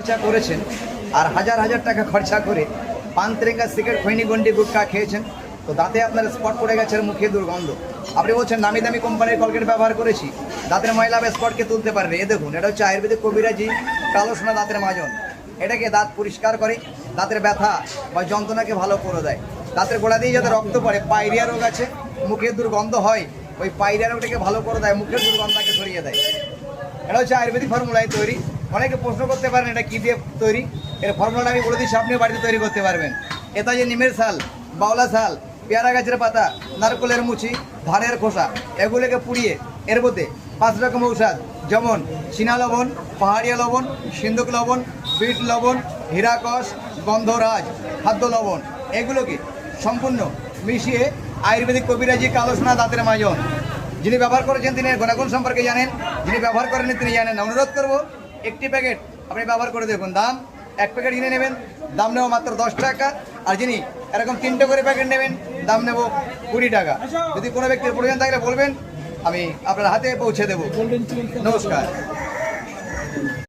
চিকিৎসা করেছেন আর হাজার হাজার টাকা খরচা করে পান তেরেঙ্গা সিগারেট খৈনি গন্ডি গুটকা খেয়েছেন, তো দাঁতে আপনার স্পট পড়ে গেছে আর মুখে দুর্গন্ধ। আপনি বলছেন দামি দামি কোম্পানির কলগেট ব্যবহার করেছি, দাঁতের ময়লা বা স্পটকে তুলতে পারবে। এ দেখুন, এটা হচ্ছে আয়ুর্বেদিক কবিরাজি কালো সোনা দাঁতের মাজন। এটাকে দাঁত পরিষ্কার করে, দাঁতের ব্যথা বা যন্ত্রণাকে ভালো করে দেয়। দাঁতের গোড়া দিয়ে যাতে রক্ত পড়ে, পাইরিয়া রোগ আছে, মুখের দুর্গন্ধ হয়, ওই পাইরিয়া রোগটাকে ভালো করে দেয়, মুখের দুর্গন্ধকে সরিয়ে দেয়। এটা হচ্ছে আয়ুর্বেদিক ফর্মুলায় তৈরি। অনেকে প্রশ্ন করতে পারেন এটা কী দিয়ে তৈরি। এর ফর্মুলাটা আমি বলে দিচ্ছি, আপনিও বাড়িতে তৈরি করতে পারবেন। এটা যে নিমের শাল, বাউলা শাল, পেয়ারা গাছের পাতা, নারকলের মুচি, ধানের খোসা, এগুলোকে পুড়িয়ে এর মধ্যে 5 রকম ঔষধ, যেমন চীনা লবণ, পাহাড়িয়া লবণ, সিন্ধুক লবণ, বিট লবণ, হীরাকস, গন্ধরাজ, খাদ্য লবণ, এগুলোকে সম্পূর্ণ মিশিয়ে আয়ুর্বেদিক কবিরাজি কালো সোনা দাঁতের মাজন। যিনি ব্যবহার করেছেন তিনি এর গুণাগুণ সম্পর্কে জানেন, যিনি ব্যবহার করেন তিনি জানেন না। অনুরোধ করবো, একটি প্যাকেট আপনি ব্যবহার করে দেখুন। দাম, 1 প্যাকেট কিনে নেবেন, দাম নেব মাত্র 10 টাকা। আর যিনি এরকম 3টে করে প্যাকেট নেবেন, দাম নেব 20 টাকা। যদি কোনো ব্যক্তির প্রয়োজন থাকলে বলবেন, আমি আপনার হাতে পৌঁছে দেবো। নমস্কার।